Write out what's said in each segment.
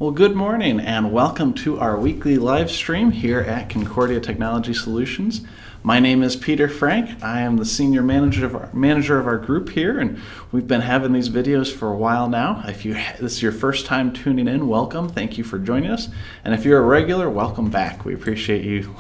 Well, good morning and welcome to our weekly live stream here at Concordia Technology Solutions. My name is Peter Frank. I am the senior manager of our group here, and we've been having these videos for a while now. If this is your first time tuning in, welcome. Thank you for joining us. And if you're a regular, welcome back. We appreciate you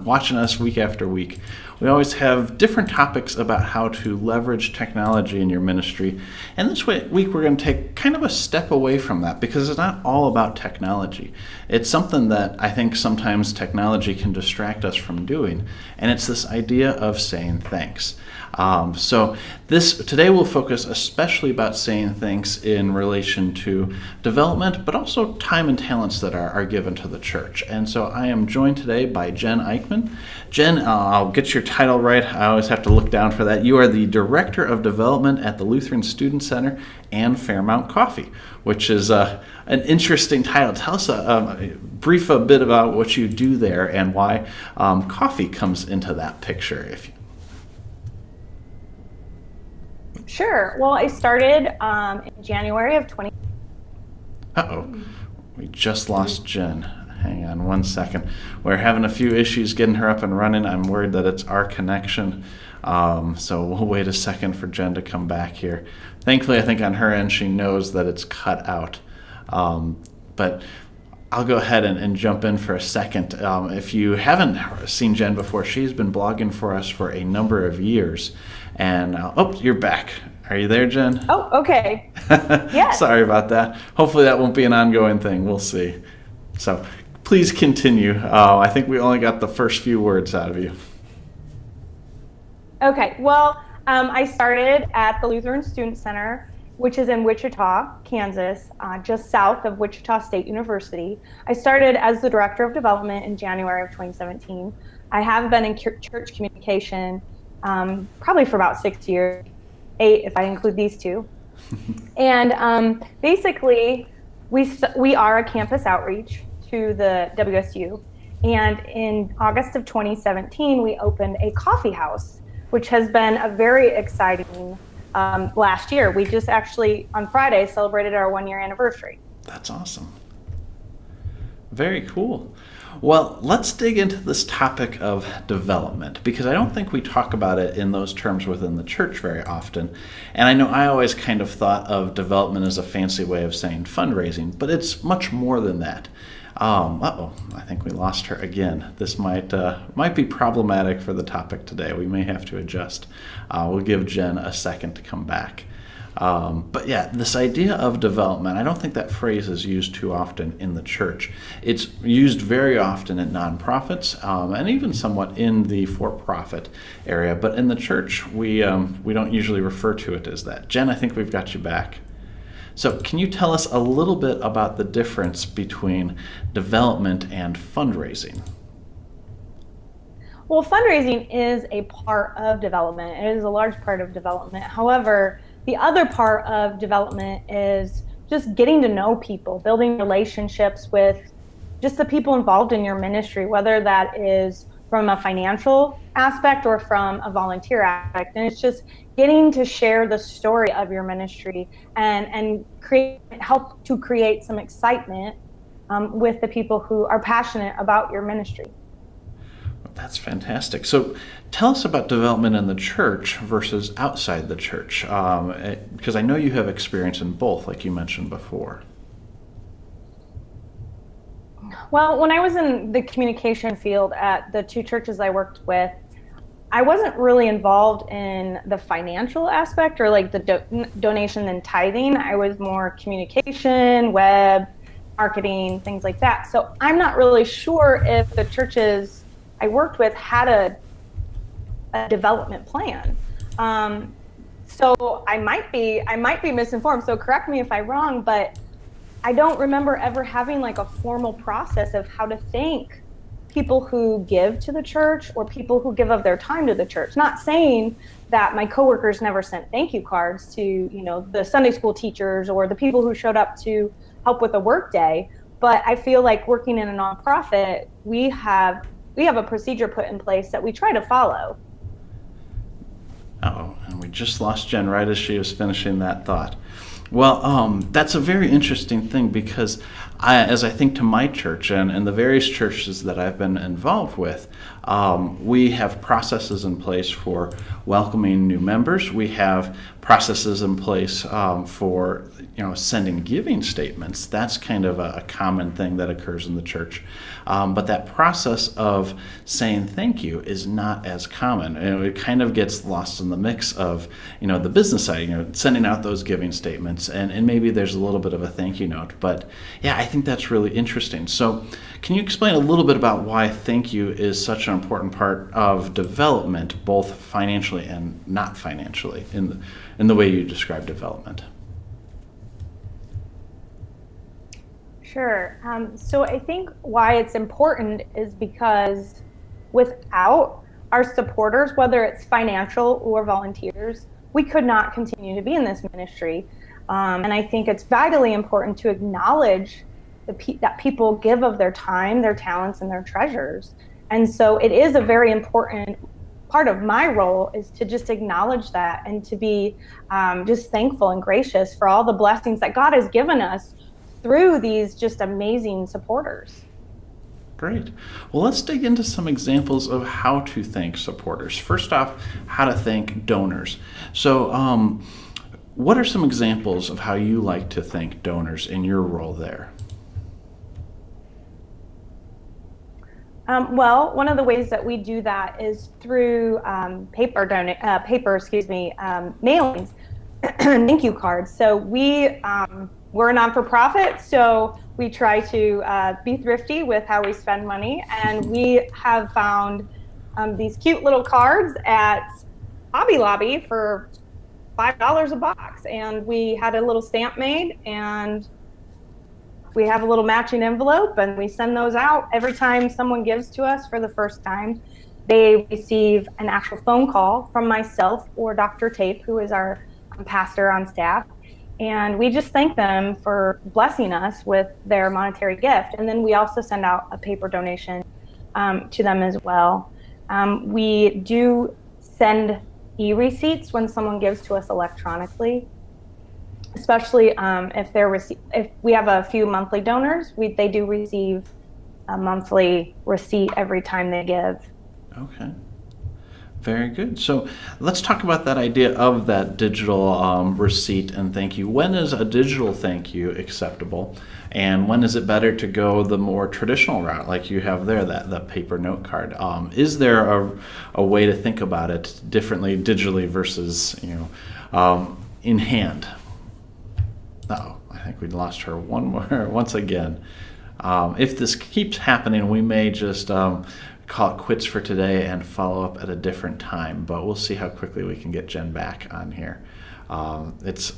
watching us week after week. We always have different topics about how to leverage technology in your ministry. And this week we're going to take kind of a step away from that because it's not all about technology. It's something that I think sometimes technology can distract us from doing. And it's this idea of saying thanks. Today we'll focus especially about saying thanks in relation to development, but also time and talents that are given to the church. And so I am joined today by Jenn Eickman. Jenn, I'll get your title right. I always have to look down for that. You are the Director of Development at the Lutheran Student Center and Fairmount Coffee, which is an interesting title. Tell us a bit about what you do there and why coffee comes into that picture. Sure. Well, I started in January of 20. We just lost Jenn. Hang on one second. We're having a few issues getting her up and running. I'm worried that it's our connection. So we'll wait a second for Jenn to come back here. Thankfully, I think on her end, she knows that it's cut out. But I'll go ahead and jump in for a second. If you haven't seen Jenn before, she's been blogging for us for a number of years. And, you're back. Are you there, Jenn? Oh, okay. Yes. Sorry about that. Hopefully that won't be an ongoing thing. We'll see. So please continue. I think we only got the first few words out of you. Okay. Well, I started at the Lutheran Student Center, which is in Wichita, Kansas, just south of Wichita State University. I started as the Director of Development in January of 2017. I have been in church communication probably for about 6 years, 8 if I include these two. And basically, we are a campus outreach to the WSU. And in August of 2017, we opened a coffee house, which has been a very exciting last year. We just actually, on Friday, celebrated our 1-year anniversary. That's awesome. Very cool. Well, let's dig into this topic of development, because I don't think we talk about it in those terms within the church very often. And I know I always kind of thought of development as a fancy way of saying fundraising, but it's much more than that. I think we lost her again. This might be problematic for the topic today. We may have to adjust. We'll give Jenn a second to come back. But yeah, this idea of development, I don't think that phrase is used too often in the church. It's used very often in nonprofits and even somewhat in the for-profit area. But in the church, we don't usually refer to it as that. Jenn, I think we've got you back. So can you tell us a little bit about the difference between development and fundraising? Well, fundraising is a part of development. It is a large part of development. However, the other part of development is just getting to know people, building relationships with just the people involved in your ministry, whether that is from a financial aspect or from a volunteer aspect. And it's just getting to share the story of your ministry and help to create some excitement with the people who are passionate about your ministry. That's fantastic. So tell us about development in the church versus outside the church, because I know you have experience in both, like you mentioned before. Well, when I was in the communication field at the two churches I worked with, I wasn't really involved in the financial aspect or like the donation and tithing. I was more communication, web, marketing, things like that. So I'm not really sure if the churches I worked with had a development plan. So I might be misinformed. So correct me if I'm wrong, but I don't remember ever having like a formal process of how to thank people who give to the church or people who give of their time to the church. Not saying that my coworkers never sent thank you cards to, the Sunday school teachers or the people who showed up to help with a work day, but I feel like working in a nonprofit, we have a procedure put in place that we try to follow. And we just lost Jenn right as she was finishing that thought. Well, that's a very interesting thing because as I think to my church and the various churches that I've been involved with, we have processes in place for welcoming new members. We have processes in place for sending giving statements. That's kind of a common thing that occurs in the church. But that process of saying thank you is not as common. It kind of gets lost in the mix of the business side, sending out those giving statements, and maybe there's a little bit of a thank you note. But yeah, I think that's really interesting. So can you explain a little bit about why thank you is such an important part of development, both financially and not financially, in the way you describe development? Sure. So I think why it's important is because without our supporters, whether it's financial or volunteers, we could not continue to be in this ministry. And I think it's vitally important to acknowledge that people give of their time, their talents, and their treasures. And so it is a very important part of my role is to just acknowledge that and to be just thankful and gracious for all the blessings that God has given us through these just amazing supporters. Great. Well, let's dig into some examples of how to thank supporters. First off, how to thank donors. So what are some examples of how you like to thank donors in your role there? Well, one of the ways that we do that is through mailings, thank you cards. So we're a non-for-profit, so we try to be thrifty with how we spend money, and we have found these cute little cards at Hobby Lobby for $5 a box, and we had a little stamp made, and we have a little matching envelope, and we send those out every time someone gives to us for the first time. They receive an actual phone call from myself or Dr. Tape, who is our pastor on staff. And we just thank them for blessing us with their monetary gift. And then we also send out a paper donation to them as well. We do send e-receipts when someone gives to us electronically, especially if we have a few monthly donors. They do receive a monthly receipt every time they give. Okay. Very good. So let's talk about that idea of that digital receipt and thank you. When is a digital thank you acceptable? And when is it better to go the more traditional route like you have there, that paper note card? Is there a way to think about it differently digitally versus in hand? Uh-oh, I think we lost her once again. If this keeps happening, we may just call it quits for today and follow up at a different time, but we'll see how quickly we can get Jenn back on here. It's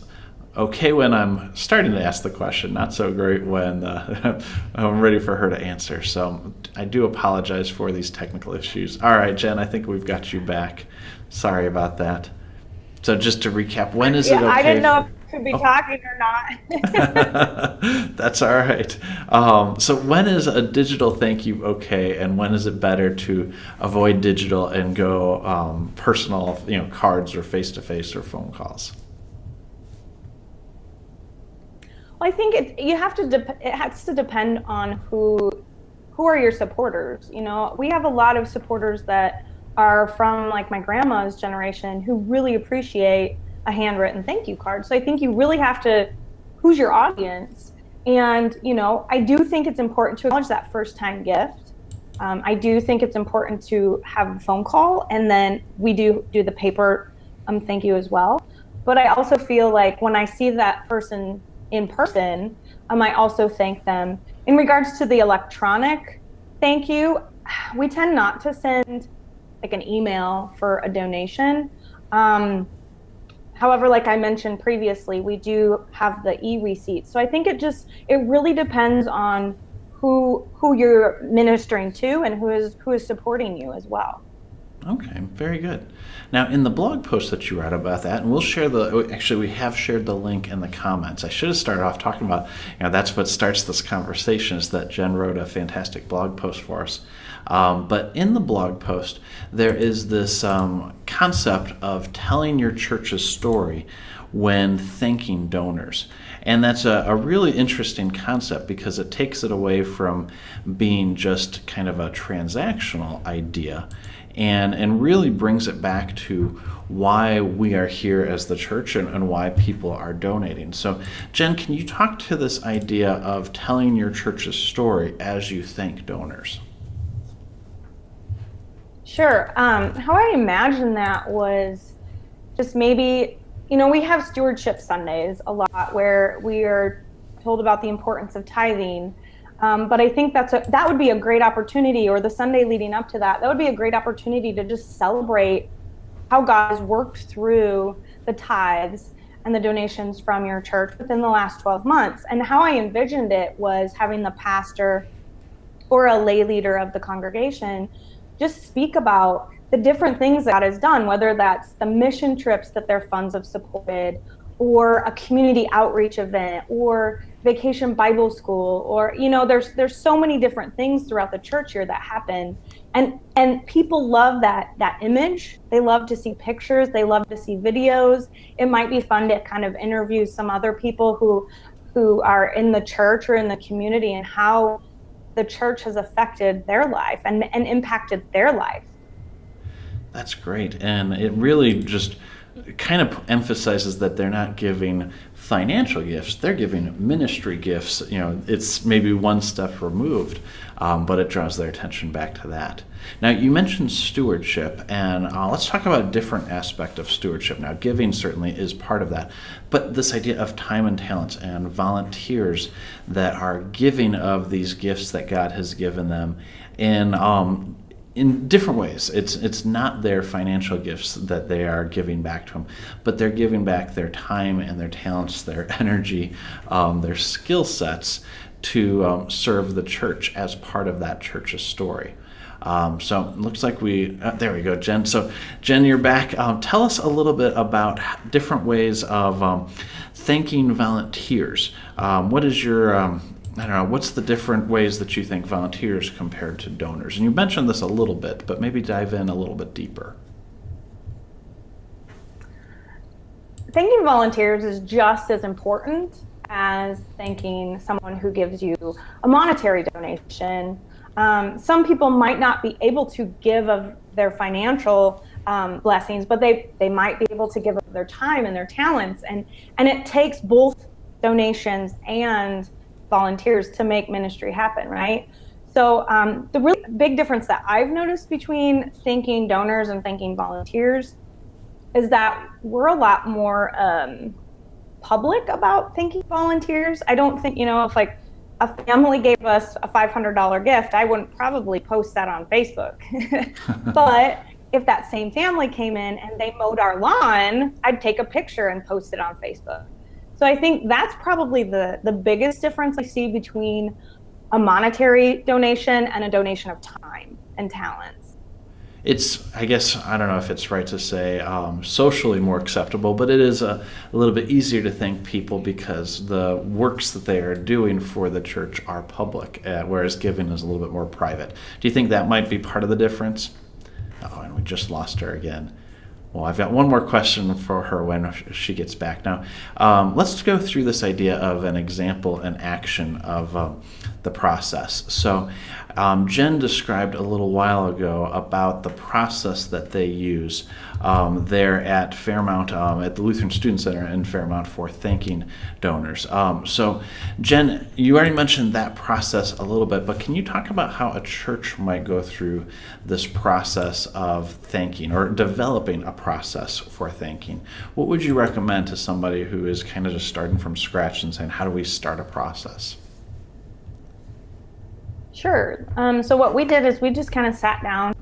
okay when I'm starting to ask the question, not so great when I'm ready for her to answer. So I do apologize for these technical issues. All right, Jenn, I think we've got you back. Sorry about that. So just to recap, when is it okay? I didn't know if I could be talking or not. That's all right. So when is a digital thank you okay, and when is it better to avoid digital and go personal, cards or face-to-face or phone calls? Well, I think it has to depend on who are your supporters. We have a lot of supporters that are from like my grandma's generation who really appreciate a handwritten thank you card. So I think you really have to, who's your audience? And, I do think it's important to acknowledge that first time gift. I do think it's important to have a phone call, and then we do the paper thank you as well. But I also feel like when I see that person in person, I might also thank them. In regards to the electronic thank you, we tend not to send like an email for a donation. However, like I mentioned previously, we do have the e-receipt. So I think it really depends on who you're ministering to and who is supporting you as well. Okay, very good. Now, in the blog post that you wrote about that, and we have shared the link in the comments. I should have started off talking about, that's what starts this conversation, is that Jenn wrote a fantastic blog post for us. But in the blog post, there is this concept of telling your church's story when thanking donors. And that's a really interesting concept because it takes it away from being just kind of a transactional idea and really brings it back to why we are here as the church and why people are donating. So, Jenn, can you talk to this idea of telling your church's story as you thank donors? Sure. How I imagine that was just maybe, we have stewardship Sundays a lot where we are told about the importance of tithing. But I think that would be a great opportunity, or the Sunday leading up to that would be a great opportunity to just celebrate how God has worked through the tithes and the donations from your church within the last 12 months. And how I envisioned it was having the pastor or a lay leader of the congregation just speak about the different things that God has done, whether that's the mission trips that their funds have supported, or a community outreach event, or vacation Bible school, or there's so many different things throughout the church here that happen, and people love that image. They love to see pictures, they love to see videos. It might be fun to kind of interview some other people who are in the church or in the community and how the church has affected their life and impacted their life. That's great, and it really just kind of emphasizes that they're not giving financial gifts, they're giving ministry gifts. It's maybe one step removed, but it draws their attention back to that. Now, you mentioned stewardship, and let's talk about a different aspect of stewardship. Now, giving certainly is part of that, but this idea of time and talents and volunteers that are giving of these gifts that God has given them in different ways. It's not their financial gifts that they are giving back to them, but they're giving back their time and their talents, their energy, their skill sets to serve the church as part of that church's story. So it looks like there we go, Jenn. So Jenn, you're back. Tell us a little bit about different ways of thanking volunteers. What is your what's the different ways that you think volunteers compared to donors? And you mentioned this a little bit, but maybe dive in a little bit deeper. Thanking volunteers is just as important as thanking someone who gives you a monetary donation. Some people might not be able to give of their financial blessings, but they might be able to give of their time and their talents. And it takes both donations and volunteers to make ministry happen, right? So the really big difference that I've noticed between thanking donors and thanking volunteers is that we're a lot more public about thanking volunteers. I don't think, if like a family gave us a $500 gift, I wouldn't probably post that on Facebook. But if that same family came in and they mowed our lawn, I'd take a picture and post it on Facebook. So I think that's probably the biggest difference I see between a monetary donation and a donation of time and talents. It's, I guess, I don't know if it's right to say socially more acceptable, but it is a little bit easier to thank people because the works that they are doing for the church are public, whereas giving is a little bit more private. Do you think that might be part of the difference? Oh, and we just lost her again. Well, I've got one more question for her when she gets back. Now, let's go through this idea of an example and action of the process. So Jenn described a little while ago about the process that they use there at Fairmount, at the Lutheran Student Center in Fairmount for thanking donors. So Jenn, you already mentioned that process a little bit, but can you talk about how a church might go through this process of thanking or developing a process for thanking? What would you recommend to somebody who is kind of just starting from scratch and saying, how do we start a process? Sure. So what we did is we just kind of sat down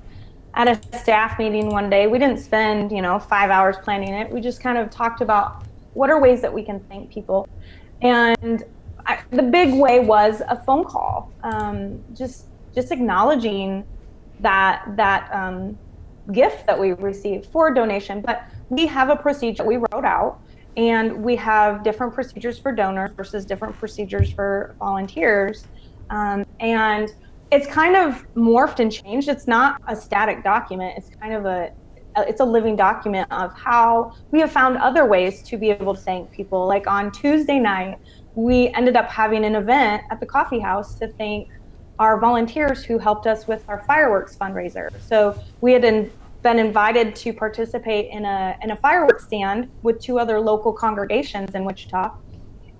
at a staff meeting one day. We didn't spend, 5 hours planning it. We just kind of talked about what are ways that we can thank people. And the big way was a phone call, just acknowledging that gift that we received for a donation. But we have a procedure we wrote out, and we have different procedures for donors versus different procedures for volunteers. And it's kind of morphed and changed. It's not a static document. It's kind of it's a living document of how we have found other ways to be able to thank people. Like on Tuesday night, we ended up having an event at the coffee house to thank our volunteers who helped us with our fireworks fundraiser. So we had been invited to participate in a fireworks stand with 2 other local congregations in Wichita.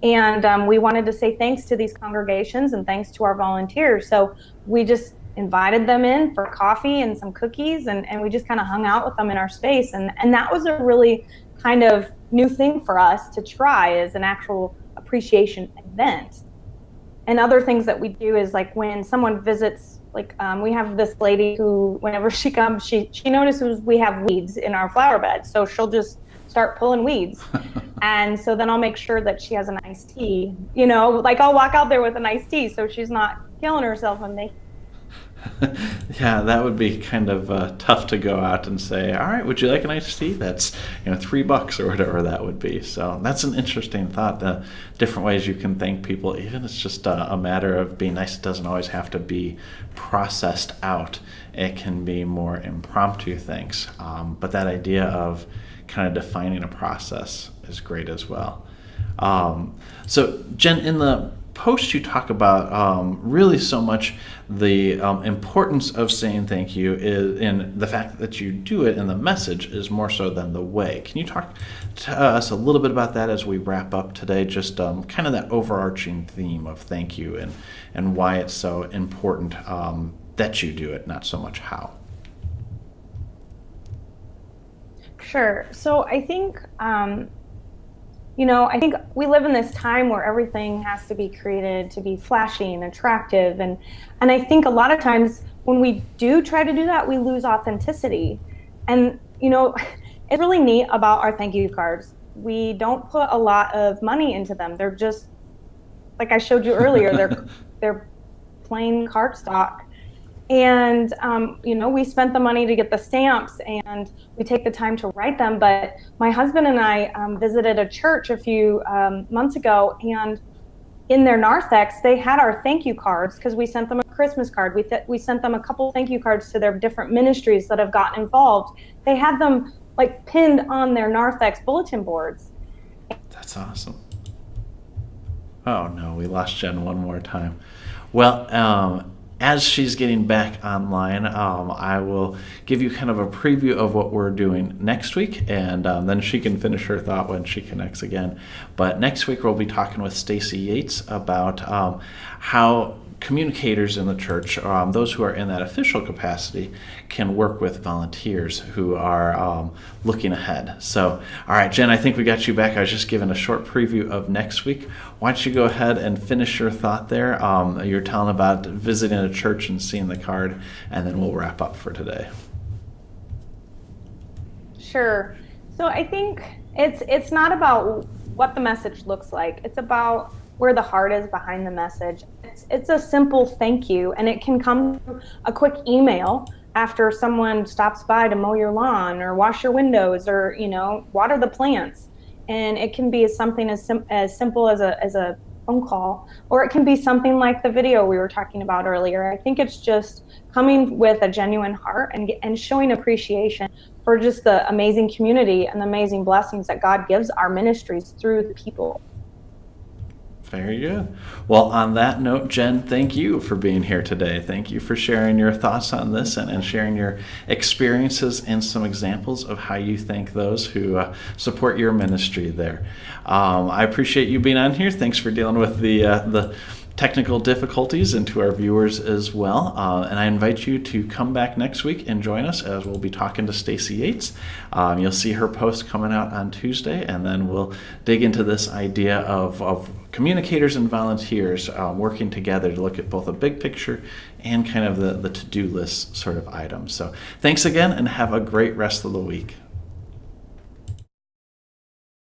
And we wanted to say thanks to these congregations and thanks to our volunteers. So we just invited them in for coffee and some cookies, and we just kind of hung out with them in our space. And that was a really kind of new thing for us to try as an actual appreciation event. And other things that we do is like when someone visits, like we have this lady who, whenever she comes, she notices we have weeds in our flower bed. So she'll just start pulling weeds. And so then I'll make sure that she has an iced tea, like I'll walk out there with an iced tea so she's not killing herself when they. Yeah, that would be kind of tough to go out and say, all right, would you like an iced tea? That's $3 or whatever that would be. So that's an interesting thought, the different ways you can thank people. Even it's just a matter of being nice. It doesn't always have to be processed out. It can be more impromptu things. But that idea of kind of defining a process is great as well. So Jenn, in the post you talk about really so much the importance of saying thank you is in the fact that you do it, and the message is more so than the way. Can you talk to us a little bit about that as we wrap up today, just kind of that overarching theme of thank you and why it's so important that you do it, not so much how? Sure. So I think I think we live in this time where everything has to be created to be flashy and attractive. And I think a lot of times when we do try to do that, we lose authenticity. And, it's really neat about our thank you cards. We don't put a lot of money into them. They're just, like I showed you earlier, they're plain cardstock. And, we spent the money to get the stamps, and we take the time to write them. But my husband and I visited a church a few months ago, and in their narthex, they had our thank you cards because we sent them a Christmas card. We sent them a couple thank you cards to their different ministries that have gotten involved. They had them like pinned on their narthex bulletin boards. That's awesome. Oh no, we lost Jenn one more time. Well, as she's getting back online, I will give you kind of a preview of what we're doing next week, and then she can finish her thought when she connects again. But next week we'll be talking with Stacy Yates about how communicators in the church, those who are in that official capacity, can work with volunteers who are looking ahead. So, all right, Jenn, I think we got you back. I was just giving a short preview of next week. Why don't you go ahead and finish your thought there? You're telling about visiting a church and seeing the card, and then we'll wrap up for today. Sure. So I think it's not about what the message looks like. It's about where the heart is behind the message. It's a simple thank you, and it can come through a quick email after someone stops by to mow your lawn or wash your windows or water the plants. And it can be something as simple as a phone call, or it can be something like the video we were talking about earlier. I think it's just coming with a genuine heart and showing appreciation for just the amazing community and the amazing blessings that God gives our ministries through the people. Very good. Well, on that note, Jenn, thank you for being here today. Thank you for sharing your thoughts on this and sharing your experiences and some examples of how you thank those who support your ministry there. I appreciate you being on here. Thanks for dealing with the technical difficulties, and to our viewers as well. And I invite you to come back next week and join us as we'll be talking to Stacy Yates. You'll see her post coming out on Tuesday, and then we'll dig into this idea of communicators and volunteers working together to look at both a big picture and kind of the to-do list sort of items. So thanks again, and have a great rest of the week.